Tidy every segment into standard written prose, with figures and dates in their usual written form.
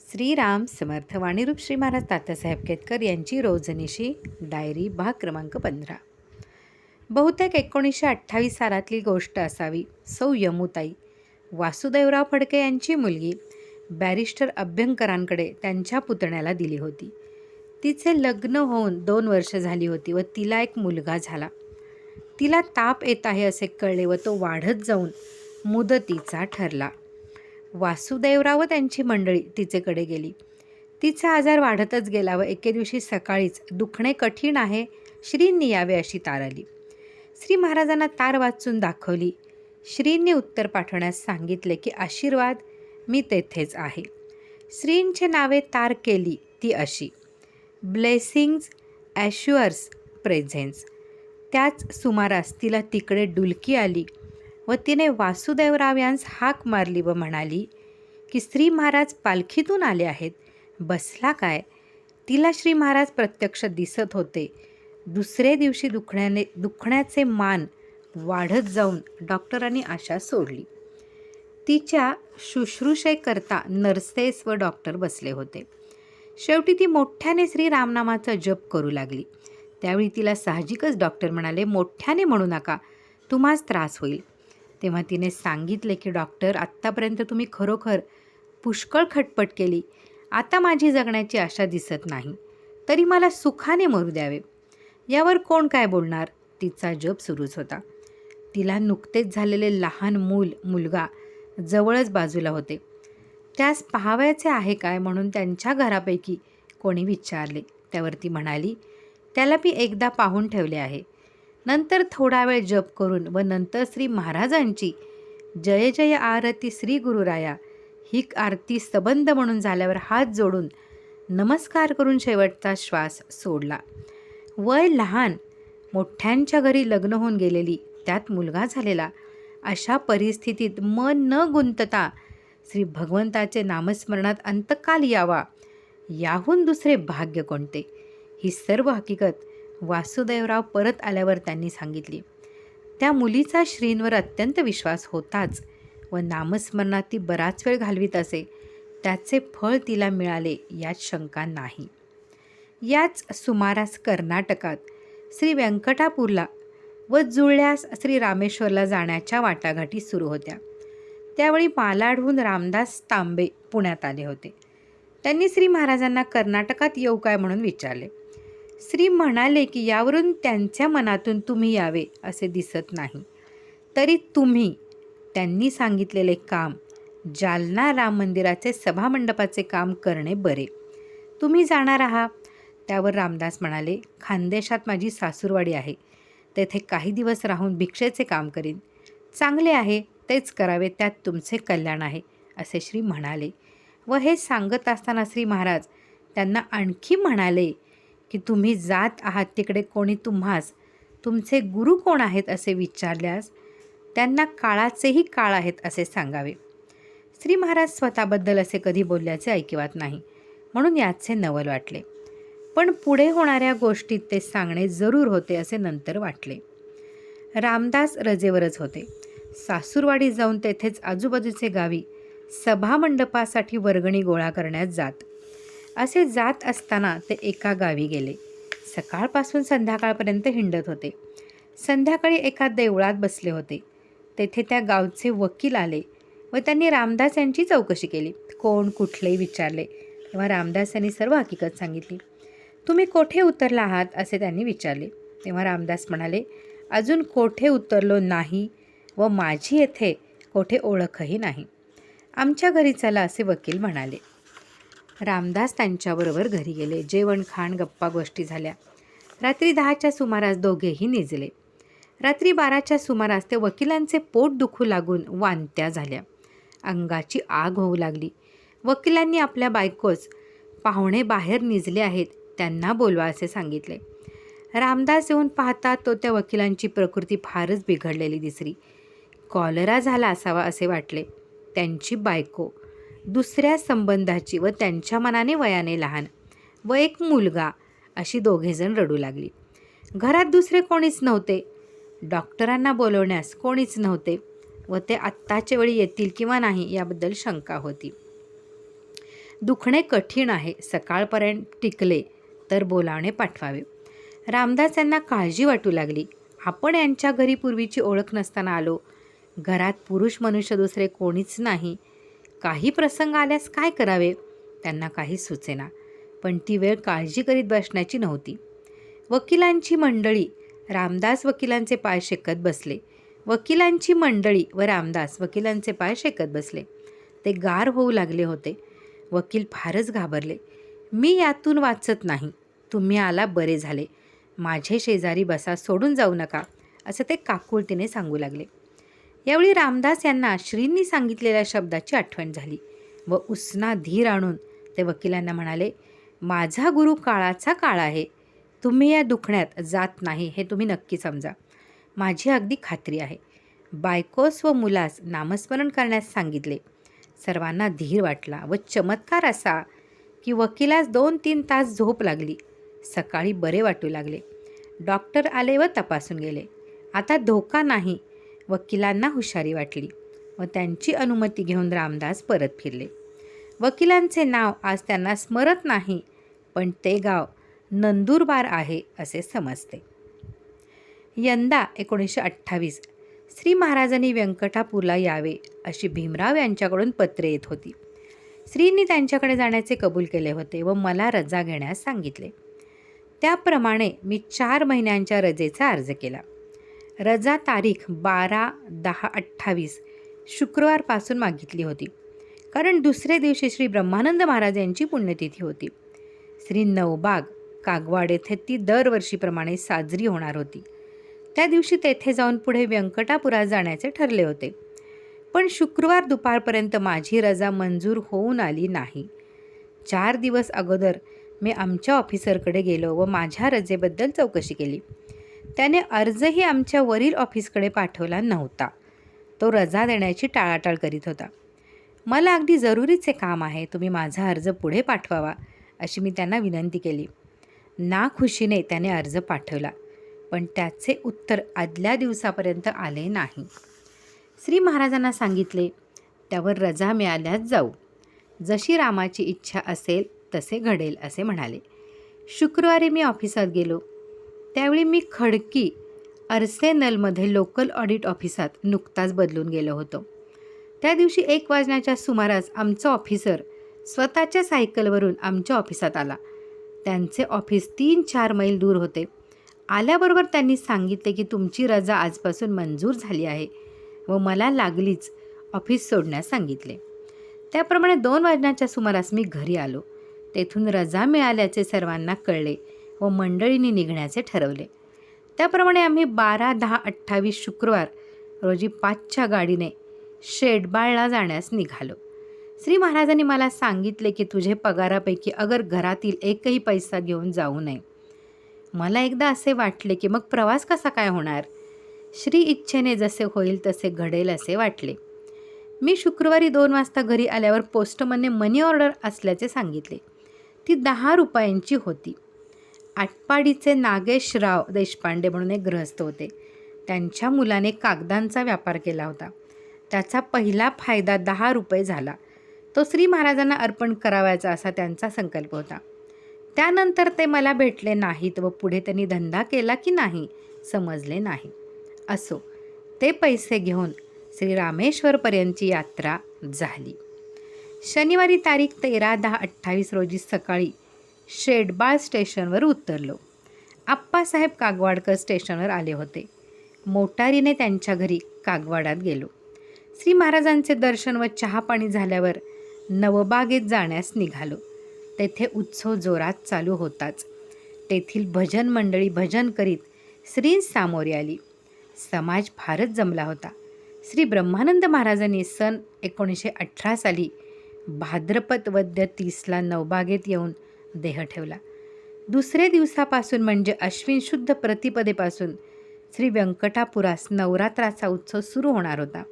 श्रीराम समर्थ वाणीरूप श्री महाराज तात्यासाहेब केतकर यांची रोजनिशी डायरी भाग क्रमांक 15. बहुतेक 1928 सालातली गोष्ट असावी. सौ यमुताई वासुदेवराव फडके यांची मुलगी बॅरिस्टर अभ्यंकरांकडे त्यांच्या पुतण्याला दिली होती. तिचे लग्न होऊन 2 वर्ष झाली होती व तिला एक मुलगा झाला. तिला ताप येत आहे असे कळले व तो वाढत जाऊन मुदतीचा ठरला. वासुदेवराव व त्यांची मंडळी तिचेकडे गेली. तिचा आजार वाढतच गेला व एके दिवशी सकाळीच दुखणे कठीण आहे, श्रींनी यावे अशी तार आली. श्री महाराजांना तार वाचून दाखवली. श्रींनी उत्तर पाठवण्यास सांगितले की आशीर्वाद, मी तेथेच आहे. श्रींचे नावे तार केली ती अशी: ब्लेसिंग्ज ॲश्युअर्स प्रेझेन्स. त्याच सुमारास तिला तिकडे डुलकी आली व तिने वासुदेवराव यांस हाक मारली व म्हणाली की श्री महाराज पालखीतून आले आहेत, बसला काय? तिला श्री महाराज प्रत्यक्ष दिसत होते. दुसरे दिवशी दुखण्याचे मान वाढत जाऊन डॉक्टरांनी आशा सोडली. तिच्या शुश्रूषेकरता नर्सेस व डॉक्टर बसले होते. शेवटी ती मोठ्याने श्री रामनामाचा जप करू लागली. त्यावेळी तिला साहजिकच डॉक्टर म्हणाले, मोठ्याने म्हणू नका, तुम्हास त्रास होईल. तेव्हा तिने सांगितले की डॉक्टर, आत्तापर्यंत तुम्ही खरोखर पुष्कळ खटपट केली. आता माझी जगण्याची आशा दिसत नाही, तरी मला सुखाने मरू द्यावे. यावर कोण काय बोलणार? तिचा जप सुरूच होता. तिला नुकतेच झालेले लहान मुलगा जवळच बाजूला होते. त्यास पाहावयाचे आहे काय म्हणून त्यांच्या घरापैकी कोणी विचारले. त्यावर ती म्हणाली, त्याला मी एकदा पाहून ठेवले आहे. नंतर थोडा वेळ जप करून व नंतर श्री महाराजांची जय जय आरती श्री गुरुराया ही आरती सबंध म्हणून झाल्यावर हात जोडून नमस्कार करून शेवटचा श्वास सोडला. वय लहान, मोठ्यांच्या घरी लग्न होऊन गेलेली, त्यात मुलगा झालेला, अशा परिस्थितीत मन न गुंतता श्री भगवंताचे नामस्मरणात अंतकाल यावा, याहून दुसरे भाग्य कोणते? ही सर्व हकीकत वासुदेवराव परत आल्यावर त्यांनी सांगितली. त्या मुलीचा श्रींवर अत्यंत विश्वास होताच व नामस्मरणात ती बराच वेळ घालवीत असे. त्याचे फळ तिला मिळाले यात शंका नाही. याच सुमारास कर्नाटकात श्री व्यंकटापूरला व जुळल्यास श्री रामेश्वरला जाण्याच्या वाटाघाटी सुरू होत्या. त्यावेळी मालाडहून रामदास तांबे पुण्यात आले होते. त्यांनी श्री महाराजांना कर्नाटकात येऊ काय म्हणून विचारले. श्री म्हणाले की यावरून त्यांच्या मनातून तुम्ही यावे असे दिसत नाही, तरी तुम्ही त्यांनी सांगितलेले काम, जालना राम मंदिराचे सभामंडपाचे काम करणे बरे. तुम्ही जाणार आहात? त्यावर रामदास म्हणाले, खानदेशात माझी सासूरवाडी आहे, तेथे काही दिवस राहून भिक्षेचे काम करीन. चांगले आहे, तेच करावे, त्यात तुमचे कल्याण आहे असे श्री म्हणाले. व हे सांगत असताना श्री महाराज त्यांना आणखी म्हणाले की तुम्ही जात आहात तिकडे कोणी तुम्हास तुमचे गुरु कोण आहेत असे विचारल्यास त्यांना काळाचेही काळ आहेत असे सांगावे. श्री महाराज स्वतःबद्दल असे कधी बोलल्याचे ऐकिवात नाही, म्हणून याचे नवल वाटले. पण पुढे होणाऱ्या गोष्टीत ते सांगणे जरूर होते असे नंतर वाटले. रामदास रजेवरच होते. सासूरवाडी जाऊन तेथेच आजूबाजूचे गावी सभामंडपासाठी वर्गणी गोळा करण्यात जात. असे जात असताना ते एका गावी गेले. सकाळपासून संध्याकाळपर्यंत हिंडत होते. संध्याकाळी एका देवळात बसले होते. तेथे त्या गावचे वकील आले व त्यांनी रामदास यांची चौकशी केली. कोण कुठले विचारले. तेव्हा रामदास यांनी सर्व हकीकत सांगितली. तुम्ही कोठे उतरला आहात असे त्यांनी विचारले. तेव्हा रामदास म्हणाले, अजून कोठे उतरलो नाही व माझी येथे कोठे ओळखही नाही. आमच्या घरी चला असे वकील म्हणाले. रामदास त्यांच्याबरोबर घरी गेले. जेवण खाण गप्पा गोष्टी झाल्या. रात्री 10च्या सुमारास दोघेही निजले. रात्री 12च्या सुमारास ते वकिलांचे पोट दुखू लागून वांत्या झाल्या. अंगाची आग होऊ लागली. वकिलांनी आपल्या बायकोस पाहुणे बाहेर निजले आहेत, त्यांना बोलवा असे सांगितले. रामदास येऊन पाहता तो त्या वकिलांची प्रकृती फारच बिघडलेली दिसली. कॉलरा झाला असावा असे वाटले. त्यांची बायको दुसऱ्या संबंधाची व त्यांच्या मनाने वयाने लहान व एक मुलगा अशी दोघेजण रडू लागली. घरात दुसरे कोणीच नव्हते. डॉक्टरांना बोलवण्यास कोणीच नव्हते व ते आत्ताच्या वेळी येतील किंवा नाही याबद्दल शंका होती. दुखणे कठीण आहे, सकाळपर्यंत टिकले तर बोलावणे पाठवावे. रामदास यांना काळजी वाटू लागली. आपण यांच्या घरी पूर्वीची ओळख नसताना आलो. घरात पुरुष मनुष्य दुसरे कोणीच नाही. काही प्रसंग आल्यास काय करावे त्यांना काही सुचेना. पण ती वेळ काळजी करीत बसण्याची नव्हती. वकिलांची मंडळी रामदास वकिलांचे पाय शेकत बसले. वकिलांची मंडळी व रामदास वकिलांचे पाय शेकत बसले. ते गार होऊ लागले होते. वकील फारच घाबरले. मी यातून वाचत नाही. तुम्ही आला बरे झाले. माझे शेजारी बसा, सोडून जाऊ नका, असं ते काकुळतीने सांगू लागले. यावेळी रामदास यांना श्रींनी सांगितलेल्या शब्दाची आठवण झाली व उसना धीर आणून ते वकिलांना म्हणाले, माझा गुरु काळाचा काळ आहे. तुम्ही या दुखण्यात जात नाही हे तुम्ही नक्की समजा. माझी अगदी खात्री आहे. बायकोस व मुलास नामस्मरण करण्यास सांगितले. सर्वांना धीर वाटला व चमत्कार असा की वकिलास 2-3 तास झोप लागली. सकाळी बरे वाटू लागले. डॉक्टर आले व तपासून गेले. आता धोका नाही. वकिलांना हुशारी वाटली व त्यांची अनुमती घेऊन रामदास परत फिरले. वकिलांचे नाव आज त्यांना स्मरत नाही, पण ते गाव नंदुरबार आहे असे समजते. यंदा 1928 श्री महाराजांनी व्यंकटापूरला यावे अशी भीमराव यांच्याकडून पत्रे येत होती. श्रींनी त्यांच्याकडे जाण्याचे कबूल केले होते व मला रजा घेण्यास सांगितले. त्याप्रमाणे मी 4 महिन्यांच्या रजेचा अर्ज केला. रजा तारीख 12/10/28 शुक्रवारपासून मागितली होती, कारण दुसरे दिवशी श्री ब्रह्मानंद महाराज यांची पुण्यतिथी होती. श्री नवबाग कागवाड येथे ती दरवर्षीप्रमाणे साजरी होणार होती. त्या दिवशी तेथे जाऊन पुढे व्यंकटापुरात जाण्याचे ठरले होते. पण शुक्रवार दुपारपर्यंत माझी रजा मंजूर होऊन आली नाही. 4 दिवस अगोदर मी आमच्या ऑफिसरकडे गेलो व माझ्या रजेबद्दल चौकशी केली. त्याने अर्जही आमच्या वरील ऑफिसकडे पाठवला नव्हता. तो रजा देण्याची टाळाटाळ करीत होता. मला अगदी जरुरीचे काम आहे, तुम्ही माझा अर्ज पुढे पाठवावा अशी मी त्यांना विनंती केली. नाखुशीने त्याने अर्ज पाठवला, पण त्याचे उत्तर आदल्या दिवसापर्यंत आले नाही. श्री महाराजांना सांगितले, त्यावर रजा मिळाल्यास जाऊ. जशी रामाची इच्छा असेल तसे घडेल असे म्हणाले. शुक्रवारी मी ऑफिसात गेलो. त्यावेळी मी खडकी अर्सेनलमध्ये लोकल ऑडिट ऑफिसात नुकताच बदलून गेलो होतो. त्या दिवशी 1 वाजण्याच्या सुमारास आमचा ऑफिसर स्वतःच्या सायकलवरून आमच्या ऑफिसात आला. त्यांचे ऑफिस 3-4 मैल दूर होते. आल्याबरोबर त्यांनी सांगितले की तुमची रजा आजपासून मंजूर झाली आहे व मला लागलीच ऑफिस सोडण्यास सांगितले. त्याप्रमाणे 2 वाजण्याच्या सुमारास मी घरी आलो. तेथून रजा मिळाल्याचे सर्वांना कळले व मंडळींनी निघण्याचे ठरवले. त्याप्रमाणे आम्ही 12/10/28 शुक्रवार रोजी 5च्या गाडीने शेडबाळला जाण्यास निघालो. श्री महाराजांनी मला सांगितले की तुझे पगारापैकी अगर घरातील एकही पैसा घेऊन जाऊ नये. मला एकदा असे वाटले की मग प्रवास कसा काय होणार. श्री इच्छेने जसे होईल तसे घडेल असे वाटले. मी शुक्रवारी 2 वाजता घरी आल्यावर पोस्टमनने मनी ऑर्डर असल्याचे सांगितले. ती 10 रुपयांची होती. आटपाडीचे नागेशराव देशपांडे म्हणून एक गृहस्थ होते. त्यांच्या मुलाने कागदांचा व्यापार केला होता. त्याचा पहिला फायदा 10 रुपये झाला. तो श्री महाराजांना अर्पण करावायचा असा त्यांचा संकल्प होता. त्यानंतर ते मला भेटले नाहीत व पुढे त्यांनी धंदा केला की नाही समजले नाही. असो, ते पैसे घेऊन श्री रामेश्वरपर्यंतची यात्रा झाली. शनिवारी तारीख 13/10/28 रोजी सकाळी शेडबाळ स्टेशनवर उतरलो. आप्पासाहेब कागवाडकर स्टेशनवर आले होते. मोटारीने त्यांच्या घरी कागवाडात गेलो. श्री महाराजांचे दर्शन व चहापाणी झाल्यावर नवबागेत जाण्यास निघालो. तेथे उत्सव जोरात चालू होताच. तेथील भजन मंडळी भजन करीत श्रींसामोरी आली. समाज फारच जमला होता. श्री ब्रह्मानंद महाराजांनी सन 1918 साली भाद्रपद वद्य 30ला नवबागेत येऊन देह ठेवला. दुसरे दिवसापासून म्हणजे अश्विन शुद्ध प्रतिपदेपासून श्री व्यंकटापुरास नवरात्राचा उत्सव सुरू होणार होता.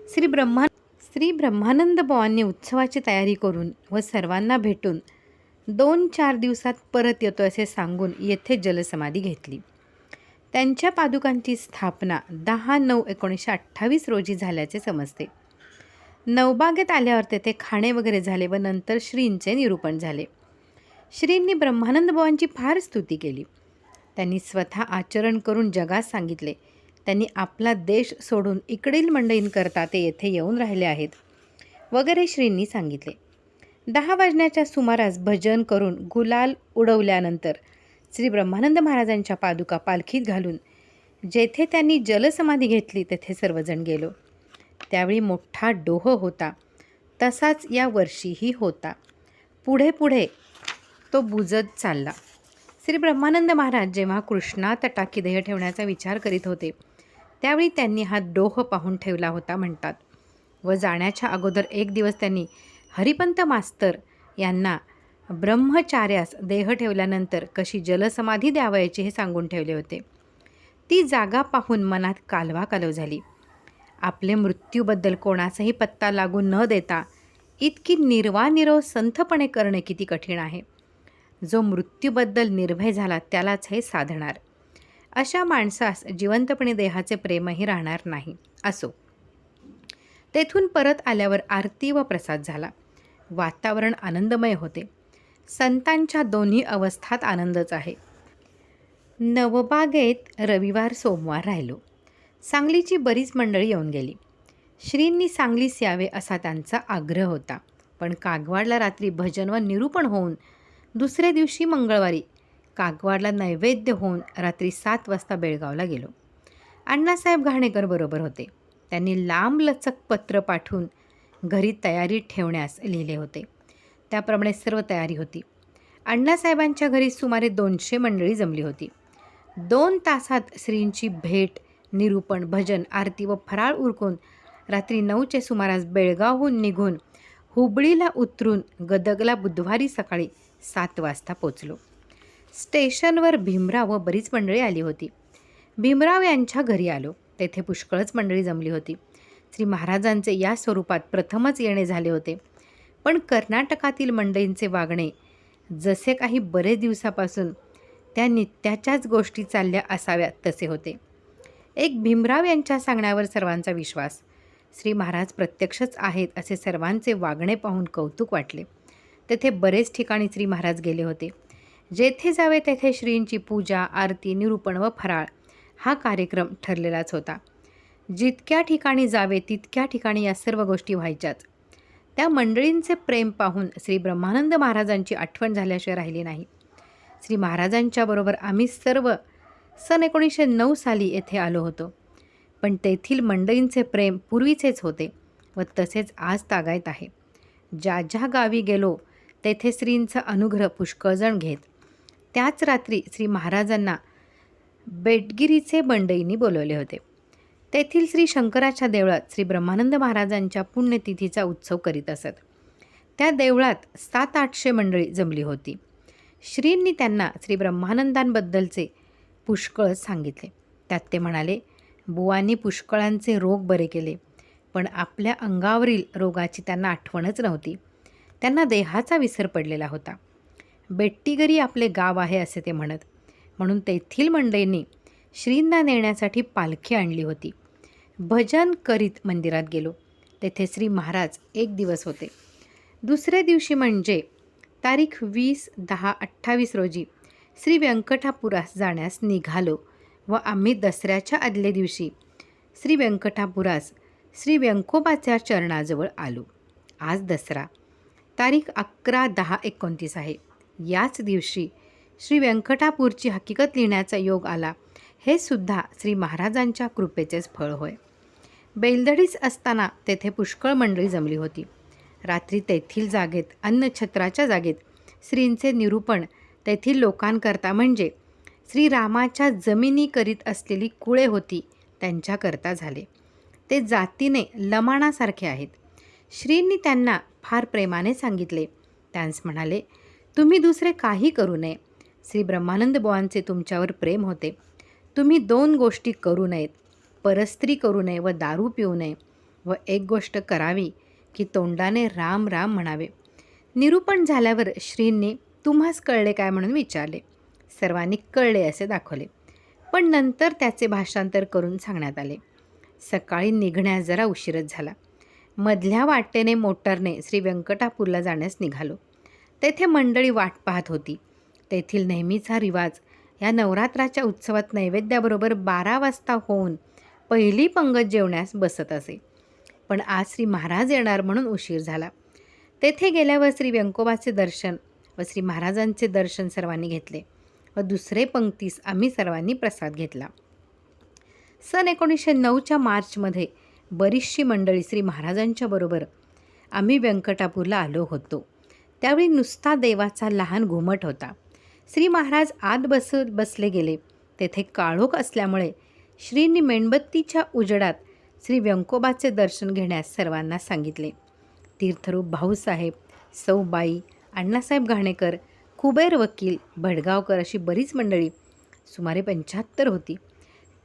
श्री ब्रह्मानंद बुवांनी उत्सवाची तयारी करून व सर्वांना भेटून 2-4 दिवसात परत येतो असे सांगून येथे जलसमाधी घेतली. त्यांच्या पादुकांची स्थापना 10/9/1928 रोजी झाल्याचे समजते. नवबागेत आल्यावर तेथे खाणे वगैरे झाले व नंतर श्रींचे निरूपण झाले. श्रींनी ब्रह्मानंद बुवांची फार स्तुती केली. त्यांनी स्वतः आचरण करून जगास सांगितले. त्यांनी आपला देश सोडून इकडील मंडळींकरता ते येथे येऊन राहिले आहेत वगैरे श्रींनी सांगितले. 10 वाजण्याच्या सुमारास भजन करून गुलाल उडवल्यानंतर श्री ब्रह्मानंद महाराजांच्या पादुका पालखीत घालून जेथे त्यांनी जलसमाधी घेतली तेथे सर्वजण गेलो. त्यावेळी मोठा डोह होता, तसाच या वर्षीही होता. पुढे पुढे तो बुजत चालला. श्री ब्रह्मानंद महाराज जेव्हा कृष्णा तटाकी देह ठेवण्याचा विचार करीत होते त्यावेळी त्यांनी हा डोह पाहून ठेवला होता म्हणतात. व जाण्याच्या अगोदर एक दिवस त्यांनी हरिपंत मास्तर यांना ब्रह्मचार्यास देह ठेवल्यानंतर कशी जलसमाधी द्यावयाची हे सांगून ठेवले होते. ती जागा पाहून मनात कालवाकालव झाली. आपले मृत्यूबद्दल कोणाचाही पत्ता लागू न देता इतकी निर्वानिरव संथपणे करणे किती कठीण आहे. जो मृत्यूबद्दल निर्भय झाला त्यालाच हे साधणार. अशा माणसास जिवंतपणे देहाचे प्रेमही राहणार नाही. असो, तेथून परत आल्यावर आरती व प्रसाद झाला. वातावरण आनंदमय होते. संतांच्या दोन्ही अवस्थात आनंदच आहे. नवबागेत रविवार सोमवार राहिलो. सांगलीची बरीच मंडळी येऊन गेली. श्रींनी सांगलीस यावे असा त्यांचा आग्रह होता. पण कागवाडला रात्री भजन व निरूपण होऊन दुसऱ्या दिवशी मंगळवारी कागवाडला नैवेद्य होऊन रात्री 7 वाजता बेळगावला गेलो. अण्णासाहेब घाणेकर बरोबर होते. त्यांनी लांबलचक पत्र पाठवून घरी तयारी ठेवण्यास लिहिले होते. त्याप्रमाणे सर्व तयारी होती. अण्णासाहेबांच्या घरी सुमारे 200 मंडळी जमली होती. 2 तासात श्रींची भेट, निरूपण, भजन, आरती व फराळ उरकून रात्री 9चे सुमारास बेळगावहून निघून हुबळीला उतरून गदगला बुधवारी सकाळी 7 वाजता पोचलो. स्टेशनवर भीमराव व बरीच मंडळी आली होती. भीमराव यांच्या घरी आलो. तेथे पुष्कळच मंडळी जमली होती. श्री महाराजांचे या स्वरूपात प्रथमच येणे झाले होते. पण कर्नाटकातील मंडळींचे वागणे जसे काही बरेच दिवसापासून त्या नित्याच्याच गोष्टी चालल्या असाव्यात तसे होते. एक भीमराव यांच्या सांगण्यावर सर्वांचा विश्वास. श्री महाराज प्रत्यक्षच आहेत असे सर्वांचे वागणे पाहून कौतुक वाटले. तेथे बरेच ठिकाणी श्री महाराज गेले होते. जेथे जावे तेथे श्रींची पूजा, आरती, निरूपण व फराळ हा कार्यक्रम ठरलेलाच होता. जितक्या ठिकाणी जावे तितक्या ठिकाणी या सर्व गोष्टी व्हायच्याच. त्या मंडळींचे प्रेम पाहून श्री ब्रह्मानंद महाराजांची आठवण झाल्याशिवाय राहिली नाही. श्री महाराजांच्याबरोबर आम्ही सर्व सन 1909 साली येथे आलो होतो. पण तेथील मंडळींचे प्रेम पूर्वीचेच होते व तसेच आज तागायत आहे. ज्या ज्या गावी गेलो तेथे श्रींचा अनुग्रह पुष्कळजण घेत. त्याच रात्री श्री महाराजांना बेटगिरीचे मंडळींनी बोलवले होते. तेथील श्री शंकराच्या देवळात श्री ब्रह्मानंद महाराजांच्या पुण्यतिथीचा उत्सव करीत असत. त्या देवळात 700-800 मंडळी जमली होती. श्रींनी त्यांना श्री ब्रह्मानंदांबद्दलचे पुष्कळ सांगितले. त्यात ते म्हणाले, बुवांनी पुष्कळांचे रोग बरे केले, पण आपल्या अंगावरील रोगाची त्यांना आठवणच नव्हती. त्यांना देहाचा विसर पडलेला होता. बेट्टीगरी आपले गाव आहे असे ते म्हणत. म्हणून तेथील मंडळींनी श्रींना नेण्यासाठी पालखी आणली होती. भजन करीत मंदिरात गेलो. तेथे श्री महाराज एक दिवस होते. दुसऱ्या दिवशी म्हणजे तारीख 20/10/28 रोजी श्री व्यंकटापुरास जाण्यास निघालो व आम्ही दसऱ्याच्या आदल्या दिवशी श्री व्यंकटापुरास श्री व्यंकोबाच्या चरणाजवळ आलो. आज दसरा तारीख 11/10/29 आहे. याच दिवशी श्री व्यंकटापूरची हकीकत लिहिण्याचा योग आला. हे सुद्धा श्री महाराजांच्या कृपेचेच फळ होय. बेलदडीस असताना तेथे पुष्कळ मंडळी जमली होती. रात्री तेथील जागेत, अन्नछत्राच्या जागेत श्रींचे निरूपण तेथील लोकांकरता म्हणजे श्रीरामाच्या जमिनी करीत असलेली कुळे होती त्यांच्याकरता झाले. ते जातीने लमाणासारखे आहेत. श्रींनी त्यांना फार प्रेमाने सांगितले. त्यांस म्हणाले, तुम्ही दुसरे काही करू नये. श्री ब्रह्मानंद बुवांचे तुमच्यावर प्रेम होते. तुम्ही 2 गोष्टी करू नयेत. परस्त्री करू नये व दारू पिऊ नये व एक गोष्ट करावी की तोंडाने राम राम म्हणावे. निरूपण झाल्यावर श्रींनी तुम्हास कळले काय म्हणून विचारले. सर्वांनी कळले असे दाखवले. पण नंतर त्याचे भाषांतर करून सांगण्यात आले. सकाळी निघण्यास जरा उशीरच झाला. मधल्या वाटेने मोटरने श्री व्यंकटापूरला जाण्यास निघालो. तेथे मंडळी वाट पाहत होती. तेथील नेहमीचा रिवाज या नवरात्राच्या उत्सवात नैवेद्याबरोबर 12 वाजता होऊन पहिली पंगत जेवण्यास बसत असे. पण आज श्री महाराज येणार म्हणून उशीर झाला. तेथे गेल्यावर श्री व्यंकोबाचे दर्शन व श्री महाराजांचे दर्शन सर्वांनी घेतले व दुसरे पंक्तीस आम्ही सर्वांनी प्रसाद घेतला. सन 1909च्या मार्चमध्ये बरीचशी मंडळी श्री महाराजांच्या बरोबर आम्ही व्यंकटापूरला आलो होतो. त्यावेळी नुसता देवाचा लहान घुमट होता. श्री महाराज आत बसले गेले. तेथे काळोख असल्यामुळे श्रींनी मेणबत्तीच्या उजेडात श्री व्यंकोबाचे दर्शन घेण्यास सर्वांना सांगितले. तीर्थरूप भाऊसाहेब, सौबाई, अण्णासाहेब घाणेकर, कुबेर वकील, भडगावकर अशी बरीच मंडळी सुमारे 75 होती.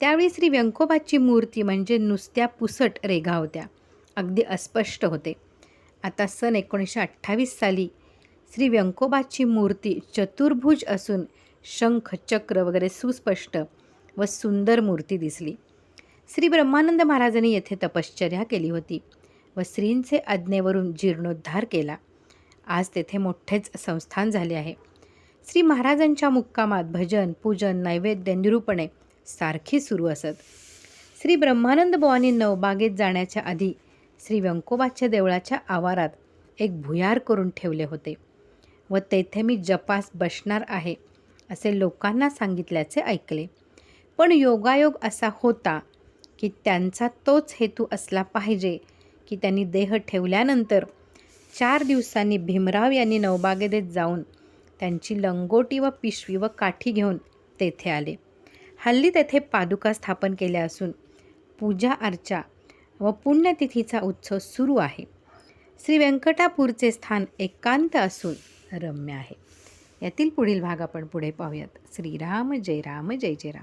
त्यावेळी श्री व्यंकोबाची मूर्ती म्हणजे नुसत्या पुसट रेघा होत्या, अगदी अस्पष्ट होते. आता सन 1928 साली श्री व्यंकोबाची मूर्ती चतुर्भुज असून शंख, चक्र वगैरे सुस्पष्ट व सुंदर मूर्ती दिसली. श्री ब्रह्मानंद महाराजांनी येथे तपश्चर्या केली होती व श्रींचे आज्ञेवरून जीर्णोद्धार केला. आज तेथे मोठेच संस्थान झाले आहे. श्री महाराजांच्या मुक्कामात भजन, पूजन, नैवेद्य, निरूपणे सारखी सुरू असत. श्री ब्रह्मानंद बुवांनी नवबागेत जाण्याच्या आधी श्री व्यंकोबाच्या देवळाच्या आवारात एक भुयार करून ठेवले होते व तेथे मी जपास बसणार आहे असे लोकांना सांगितल्याचे ऐकले. पण योगायोग असा होता की त्यांचा तोच हेतू असला पाहिजे की त्यांनी देह ठेवल्यानंतर 4 दिवसांनी भीमराव यांनी नवबागेत जाऊन त्यांची लंगोटी व पिशवी व काठी घेऊन तेथे आले. हल्ली तेथे पादुका स्थापन केल्या असून पूजा अर्चा व पुण्यतिथीचा उत्सव सुरू आहे. श्री व्यंकटापूरचे स्थान एकांत असून रम्य आहे. यातील पुढील भाग आपण पुढे पाहूयात. श्रीराम जय राम जय जय राम.